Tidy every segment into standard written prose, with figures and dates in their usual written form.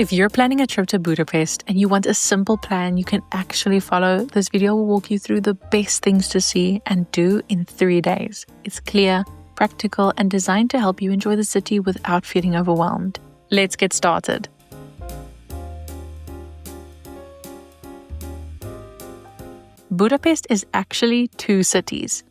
If you're planning a trip to Budapest and you want a simple plan you can actually follow, this video will walk you through the best things to see and do in 3 days. It's clear, practical, and designed to help you enjoy the city without feeling overwhelmed. Let's get started. Budapest is actually 2 cities,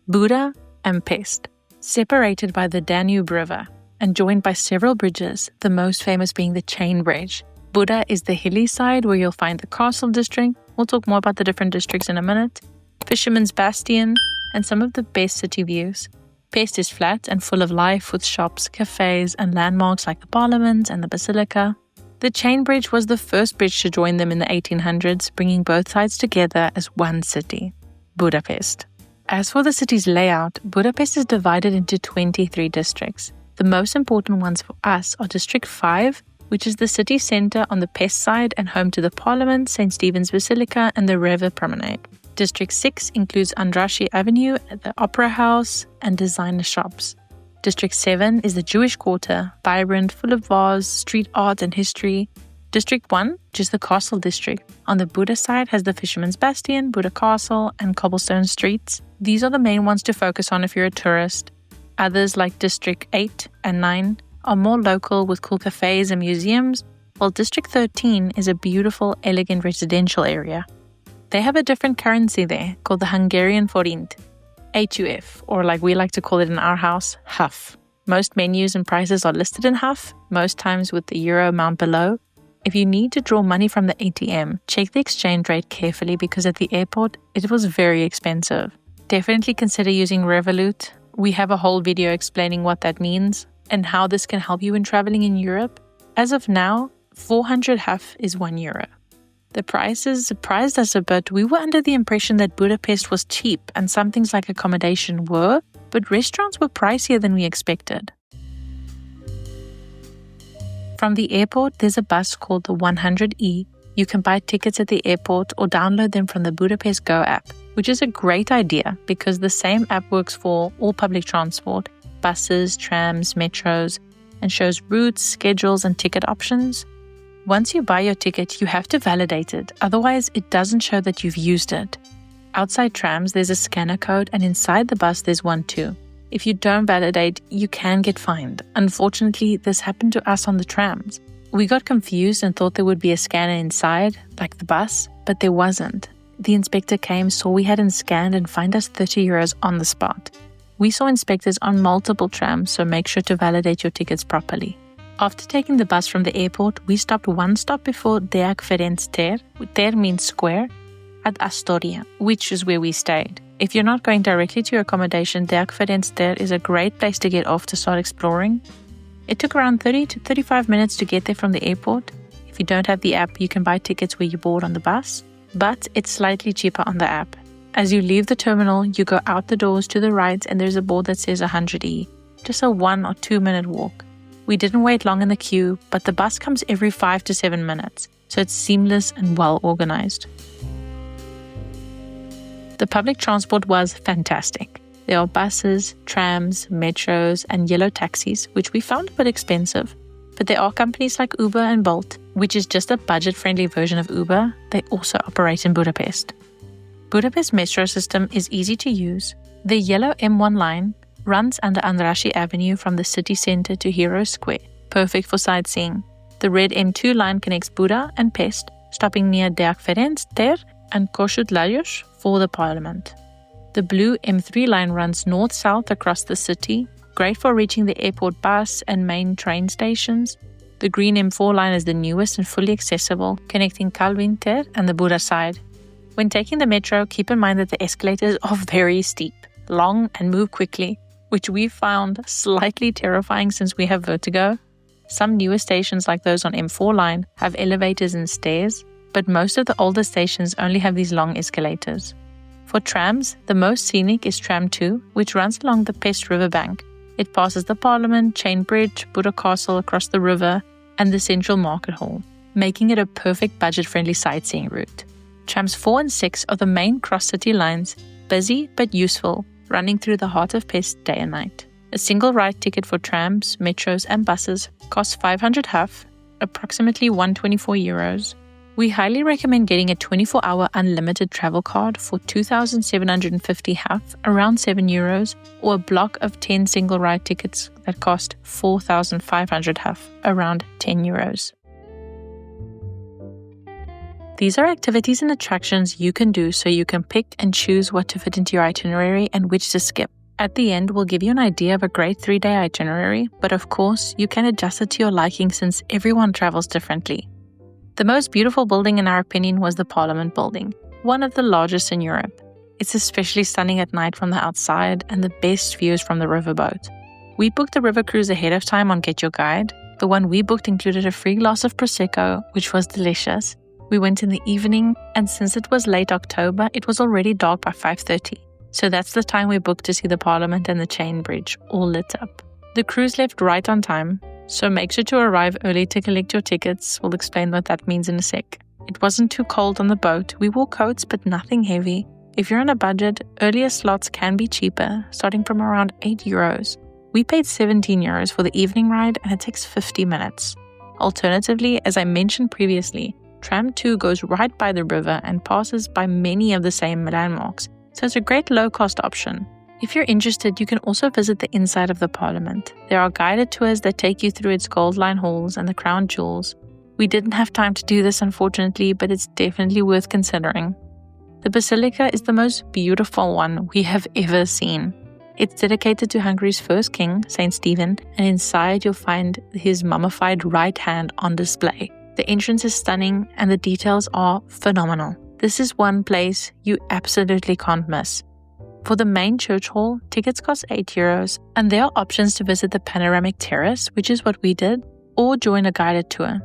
Buda and Pest, separated by the Danube River and joined by several bridges, the most famous being the Chain Bridge. Buda is the hilly side where you'll find the castle district. We'll talk more about the different districts in a minute. Fisherman's Bastion, and some of the best city views. Pest is flat and full of life with shops, cafes, and landmarks like the Parliament and the Basilica. The Chain Bridge was the first bridge to join them in the 1800s, bringing both sides together as one city, Budapest. As for the city's layout, Budapest is divided into 23 districts. The most important ones for us are District 5, which is the city centre on the Pest side and home to the Parliament, St. Stephen's Basilica, and the River Promenade. District 6 includes Andrassy Avenue, the Opera House, and designer shops. District 7 is the Jewish quarter, vibrant, full of bars, street art, and history. District 1, which is the Castle District, on the Buda side has the Fisherman's Bastion, Buda Castle, and cobblestone streets. These are the main ones to focus on if you're a tourist. Others like District 8 and 9 are more local with cool cafes and museums, while District 13 is a beautiful, elegant residential area. They have a different currency there called the Hungarian forint, HUF, or like we like to call it in our house, HUF. Most menus and prices are listed in HUF, most times with the euro amount below. If you need to draw money from the ATM, check the exchange rate carefully because at the airport, it was very expensive. Definitely consider using Revolut. We have a whole video explaining what that means and how this can help you when traveling in Europe. As of now, 400 HUF is €1. The prices surprised us a bit. We were under the impression that Budapest was cheap and some things like accommodation were, but restaurants were pricier than we expected. From the airport, there's a bus called the 100E. You can buy tickets at the airport or download them from the Budapest Go app, which is a great idea because the same app works for all public transport, buses, trams, metros, and shows routes, schedules, and ticket options. Once you buy your ticket, you have to validate it, otherwise it doesn't show that you've used it. Outside trams, there's a scanner code, and inside the bus there's one too. If you don't validate, you can get fined. Unfortunately, this happened to us on the trams. We got confused and thought there would be a scanner inside, like the bus, but there wasn't. The inspector came, saw we hadn't scanned, and fined us €30 on the spot. We saw inspectors on multiple trams, so make sure to validate your tickets properly. After taking the bus from the airport, we stopped one stop before Deák Ferenc tér, tér means square, at Astoria, which is where we stayed. If you're not going directly to your accommodation, Deák Ferenc tér is a great place to get off to start exploring. It took around 30 to 35 minutes to get there from the airport. If you don't have the app, you can buy tickets where you board on the bus, but it's slightly cheaper on the app. As you leave the terminal, you go out the doors to the right and there's a board that says 100E, just a 1 or 2 minute walk. We didn't wait long in the queue, but the bus comes every 5 to 7 minutes, so it's seamless and well organized. The public transport was fantastic. There are buses, trams, metros, and yellow taxis, which we found a bit expensive. But there are companies like Uber and Bolt, which is just a budget-friendly version of Uber. They also operate in Budapest. Budapest metro system is easy to use. The yellow M1 line runs under Andrassy Avenue from the city centre to Hero Square, perfect for sightseeing. The red M2 line connects Buda and Pest, stopping near Deák Ferenc tér and Kossuth Lajos for the Parliament. The blue M3 line runs north-south across the city, great for reaching the airport bus and main train stations. The green M4 line is the newest and fully accessible, connecting Calvin tér and the Buda side. When taking the metro, keep in mind that the escalators are very steep, long, and move quickly, which we found slightly terrifying since we have vertigo. Some newer stations like those on M4 line have elevators and stairs, but most of the older stations only have these long escalators. For trams, the most scenic is Tram 2, which runs along the Pest riverbank. It passes the Parliament, Chain Bridge, Buda Castle across the river, and the Central Market Hall, making it a perfect budget-friendly sightseeing route. Trams 4 and 6 are the main cross-city lines, busy but useful, running through the heart of Pest day and night. A single ride ticket for trams, metros, and buses costs 500 HUF, approximately €124. We highly recommend getting a 24-hour unlimited travel card for 2,750 half, around €7, or a block of 10 single ride tickets that cost 4,500 half, around €10. These are activities and attractions you can do so you can pick and choose what to fit into your itinerary and which to skip. At the end, we'll give you an idea of a great 3-day itinerary, but of course, you can adjust it to your liking since everyone travels differently. The most beautiful building in our opinion was the Parliament building, one of the largest in Europe. It's especially stunning at night from the outside and the best views from the riverboat. We booked the river cruise ahead of time on Get Your Guide. The one we booked included a free glass of Prosecco, which was delicious. We went in the evening, and since it was late October, it was already dark by 5:30. So that's the time we booked to see the Parliament and the Chain Bridge all lit up. The cruise left right on time, so make sure to arrive early to collect your tickets. We'll explain what that means in a sec. It wasn't too cold on the boat. We wore coats, but nothing heavy. If you're on a budget, earlier slots can be cheaper, starting from around €8. We paid €17 for the evening ride, and it takes 50 minutes. Alternatively, as I mentioned previously, Tram 2 goes right by the river and passes by many of the same landmarks, so it's a great low-cost option. If you're interested, you can also visit the inside of the Parliament. There are guided tours that take you through its gold line halls and the crown jewels. We didn't have time to do this, unfortunately, but it's definitely worth considering. The Basilica is the most beautiful one we have ever seen. It's dedicated to Hungary's first king, Saint Stephen, and inside you'll find his mummified right hand on display. The entrance is stunning and the details are phenomenal. This is one place you absolutely can't miss. For the main church hall, tickets cost €8, and there are options to visit the panoramic terrace, which is what we did, or join a guided tour.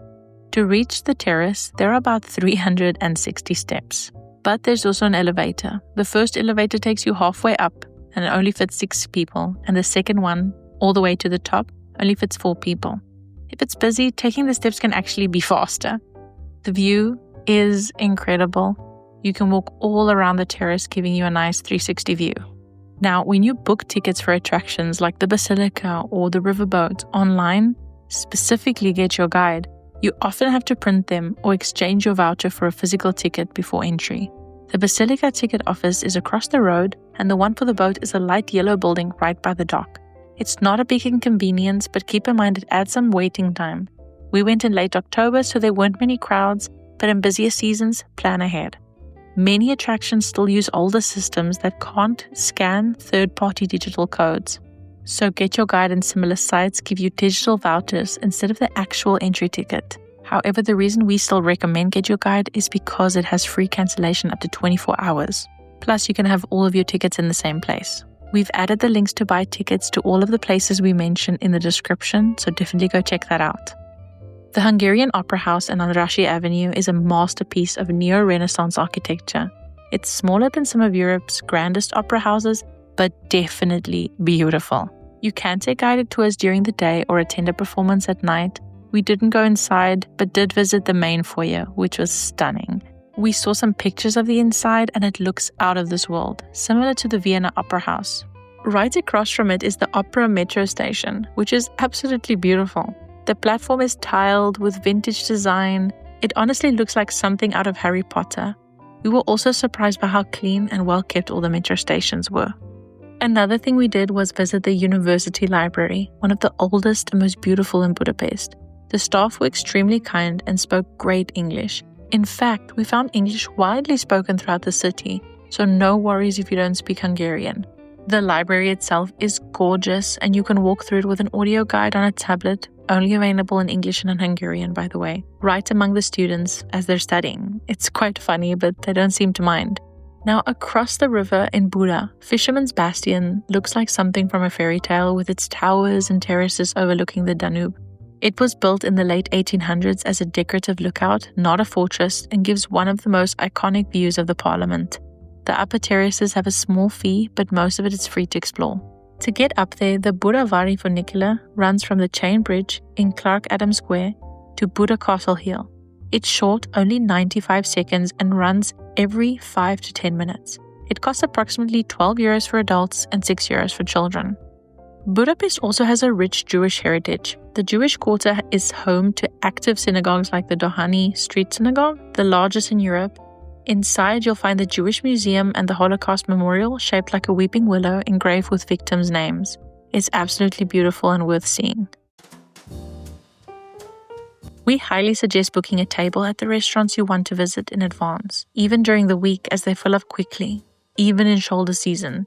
To reach the terrace, there are about 360 steps. But there's also an elevator. The first elevator takes you halfway up, and it only fits 6 people, and the second one, all the way to the top, only fits 4 people. If it's busy, taking the steps can actually be faster. The view is incredible. You can walk all around the terrace, giving you a nice 360 view. Now, when you book tickets for attractions like the Basilica or the riverboat online, specifically Get Your Guide, you often have to print them or exchange your voucher for a physical ticket before entry. The Basilica ticket office is across the road, and the one for the boat is a light yellow building right by the dock. It's not a big inconvenience, but keep in mind it adds some waiting time. We went in late October, so there weren't many crowds, but in busier seasons, plan ahead. Many attractions still use older systems that can't scan third-party digital codes. So Get Your Guide and similar sites give you digital vouchers instead of the actual entry ticket. However, the reason we still recommend Get Your Guide is because it has free cancellation up to 24 hours. Plus, you can have all of your tickets in the same place. We've added the links to buy tickets to all of the places we mentioned in the description, so definitely go check that out. The Hungarian Opera House on Andrassy Avenue is a masterpiece of neo-Renaissance architecture. It's smaller than some of Europe's grandest opera houses, but definitely beautiful. You can take guided tours during the day or attend a performance at night. We didn't go inside, but did visit the main foyer, which was stunning. We saw some pictures of the inside and it looks out of this world, similar to the Vienna Opera House. Right across from it is the Opera metro station, which is absolutely beautiful. The platform is tiled with vintage design. It honestly looks like something out of Harry Potter. We were also surprised by how clean and well kept all the metro stations were. Another thing we did was visit the University Library, one of the oldest and most beautiful in Budapest. The staff were extremely kind and spoke great English. In fact, we found English widely spoken throughout the city, so no worries if you don't speak Hungarian. The library itself is gorgeous, and you can walk through it with an audio guide on a tablet, only available in English and in Hungarian, by the way, right among the students as they're studying. It's quite funny, but they don't seem to mind. Now, across the river in Buda, Fisherman's Bastion looks like something from a fairy tale with its towers and terraces overlooking the Danube. It was built in the late 1800s as a decorative lookout, not a fortress, and gives one of the most iconic views of the Parliament. The upper terraces have a small fee, but most of it is free to explore. To get up there, the Budavari funicular runs from the Chain Bridge in Clark Adams Square to Buda Castle Hill. It's short, only 95 seconds, and runs every 5 to 10 minutes. It costs approximately €12 for adults and €6 for children. Budapest also has a rich Jewish heritage. The Jewish quarter is home to active synagogues like the Doheny Street Synagogue, the largest in Europe. Inside, you'll find the Jewish Museum and the Holocaust Memorial shaped like a weeping willow engraved with victims' names. It's absolutely beautiful and worth seeing. We highly suggest booking a table at the restaurants you want to visit in advance, even during the week as they fill up quickly, even in shoulder season.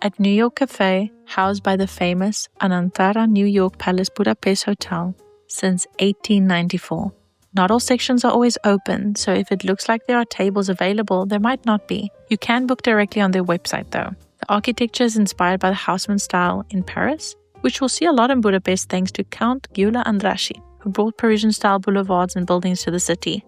At New York Cafe, housed by the famous Anantara New York Palace Budapest Hotel since 1894. Not all sections are always open, so if it looks like there are tables available, there might not be. You can book directly on their website though. The architecture is inspired by the Haussmann style in Paris, which we'll see a lot in Budapest thanks to Count Gyula Andrássy, who brought Parisian-style boulevards and buildings to the city.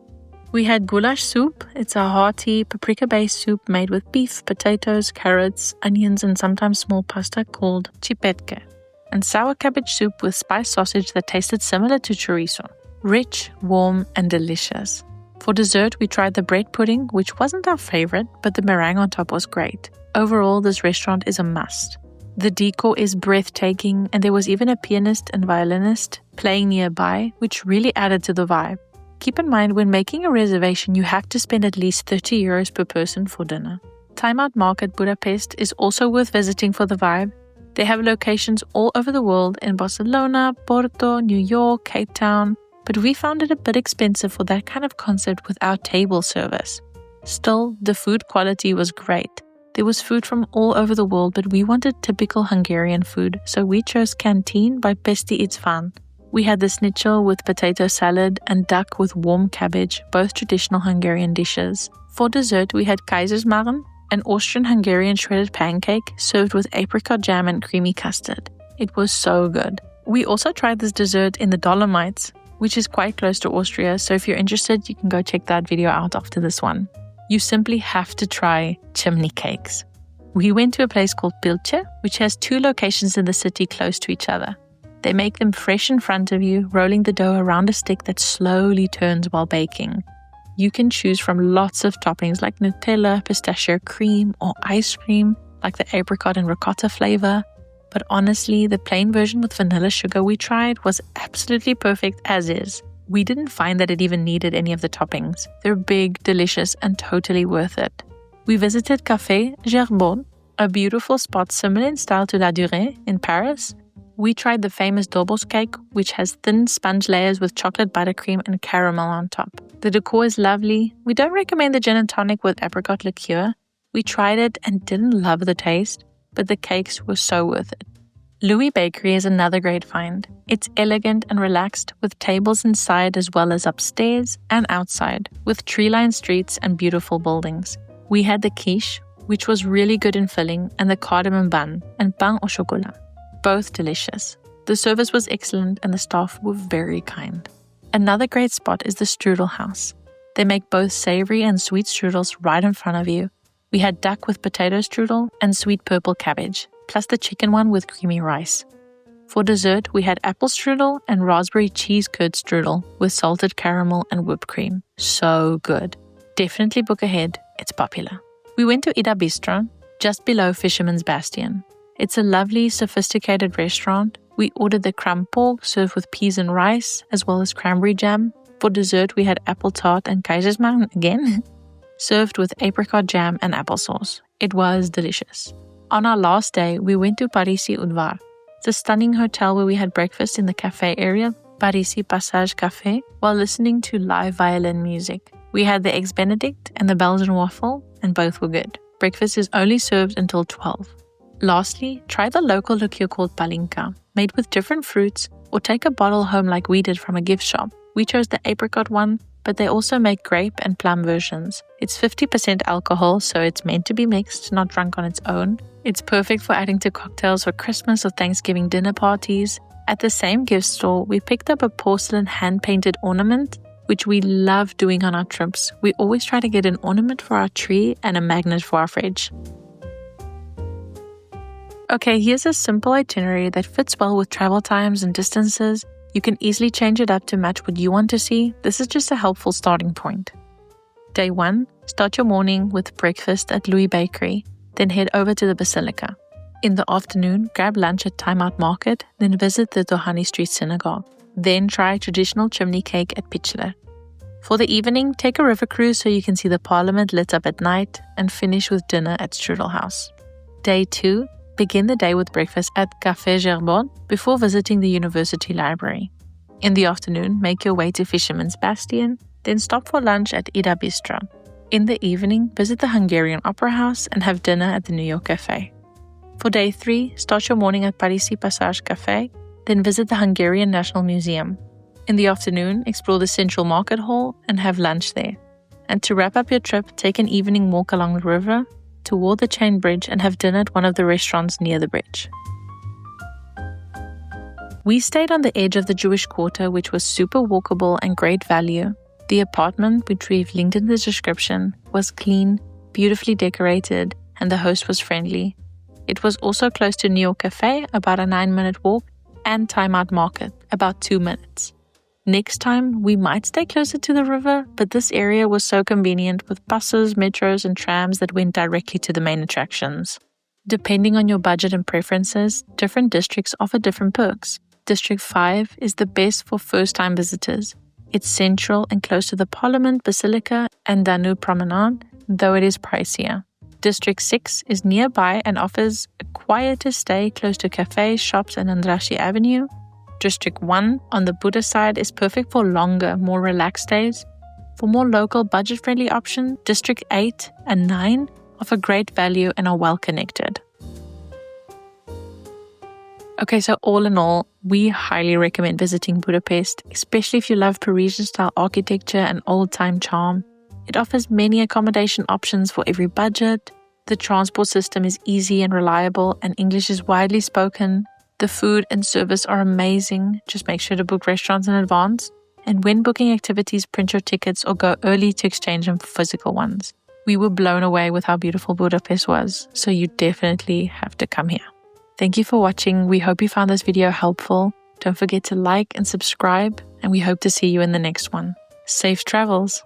We had goulash soup. It's a hearty, paprika-based soup made with beef, potatoes, carrots, onions, and sometimes small pasta called cipetke, and sour cabbage soup with spiced sausage that tasted similar to chorizo. Rich, warm, and delicious. For dessert, we tried the bread pudding, which wasn't our favorite, but the meringue on top was great. Overall, this restaurant is a must. The decor is breathtaking, and there was even a pianist and violinist playing nearby, which really added to the vibe. Keep in mind, when making a reservation, you have to spend at least €30 per person for dinner. Time Out Market Budapest is also worth visiting for the vibe. They have locations all over the world in Barcelona, Porto, New York, Cape Town, but we found it a bit expensive for that kind of concept without table service. Still, the food quality was great. There was food from all over the world, but we wanted typical Hungarian food, so we chose Canteen by prettiest. We had the schnitzel with potato salad and duck with warm cabbage, both traditional Hungarian dishes. For dessert, we had Kaiserschmarrn, an Austrian-Hungarian shredded pancake served with apricot jam and creamy custard. It was so good. We also tried this dessert in the Dolomites, which is quite close to Austria, so if you're interested, you can go check that video out after this one. You simply have to try chimney cakes. We went to a place called Pilce, which has 2 locations in the city close to each other. They make them fresh in front of you, rolling the dough around a stick that slowly turns while baking. You can choose from lots of toppings like Nutella, pistachio cream, or ice cream, like the apricot and ricotta flavor. But honestly, the plain version with vanilla sugar we tried was absolutely perfect as is. We didn't find that it even needed any of the toppings. They're big, delicious, and totally worth it. We visited Café Gerbon, a beautiful spot similar in style to La Durée in Paris. We tried the famous Dobos cake, which has thin sponge layers with chocolate buttercream and caramel on top. The decor is lovely. We don't recommend the gin and tonic with apricot liqueur. We tried it and didn't love the taste, but the cakes were so worth it. Louis Bakery is another great find. It's elegant and relaxed, with tables inside as well as upstairs and outside, with tree-lined streets and beautiful buildings. We had the quiche, which was really good in filling, and the cardamom bun and pain au chocolat. Both delicious. The service was excellent and the staff were very kind. Another great spot is the Strudel House. They make both savory and sweet strudels right in front of you. We had duck with potato strudel and sweet purple cabbage, plus the chicken one with creamy rice. For dessert, we had apple strudel and raspberry cheese curd strudel with salted caramel and whipped cream. So good. Definitely book ahead, it's popular. We went to Ida Bistro, just below Fisherman's Bastion. It's a lovely, sophisticated restaurant. We ordered the crumb pork served with peas and rice, as well as cranberry jam. For dessert, we had apple tart and Kaiserschmarrn again, served with apricot jam and applesauce. It was delicious. On our last day, we went to Parisi Udvar, the stunning hotel where we had breakfast in the cafe area, Parisi Passage Café, while listening to live violin music. We had the Eggs Benedict and the Belgian waffle, and both were good. Breakfast is only served until 12. Lastly, try the local liqueur called Palinka, made with different fruits, or take a bottle home like we did from a gift shop. We chose the apricot one, but they also make grape and plum versions. It's 50% alcohol, so it's meant to be mixed, not drunk on its own. It's perfect for adding to cocktails for Christmas or Thanksgiving dinner parties. At the same gift store, we picked up a porcelain hand-painted ornament, which we love doing on our trips. We always try to get an ornament for our tree and a magnet for our fridge. Okay, here's a simple itinerary that fits well with travel times and distances. You can easily change it up to match what you want to see. This is just a helpful starting point. Day 1, start your morning with breakfast at Louis Bakery, then head over to the Basilica. In the afternoon, grab lunch at Time Out Market, then visit the Dohani Street Synagogue. Then try traditional chimney cake at Pichler. For the evening, take a river cruise so you can see the Parliament lit up at night and finish with dinner at Strudel House. Day 2, begin the day with breakfast at Café Gerbon before visiting the University Library. In the afternoon, make your way to Fisherman's Bastion, then stop for lunch at Ida Bistro. In the evening, visit the Hungarian Opera House and have dinner at the New York Cafe. For day 3, start your morning at Parisi Passage Café, then visit the Hungarian National Museum. In the afternoon, explore the Central Market Hall and have lunch there. And to wrap up your trip, take an evening walk along the river, toward the Chain Bridge, and have dinner at one of the restaurants near the bridge. We stayed on the edge of the Jewish Quarter, which was super walkable and great value. The apartment, which we've linked in the description, was clean, beautifully decorated, and the host was friendly. It was also close to New York Cafe, about a 9-minute walk, and Time Out Market, about 2 minutes. Next time, we might stay closer to the river, but this area was so convenient with buses, metros, and trams that went directly to the main attractions. Depending on your budget and preferences, different districts offer different perks. District 5 is the best for first-time visitors. It's central and close to the Parliament, Basilica, and Danube Promenade, though it is pricier. District 6 is nearby and offers a quieter stay close to cafes, shops, and Andrassy Avenue. District 1 on the Buda side is perfect for longer, more relaxed stays. For more local, budget-friendly options, District 8 and 9 offer great value and are well connected. Okay, so all in all, we highly recommend visiting Budapest, especially if you love Parisian-style architecture and old-time charm. It offers many accommodation options for every budget. The transport system is easy and reliable, and English is widely spoken. The food and service are amazing. Just make sure to book restaurants in advance. And when booking activities, print your tickets or go early to exchange them for physical ones. We were blown away with how beautiful Budapest was, so you definitely have to come here. Thank you for watching. We hope you found this video helpful. Don't forget to like and subscribe, and we hope to see you in the next one. Safe travels!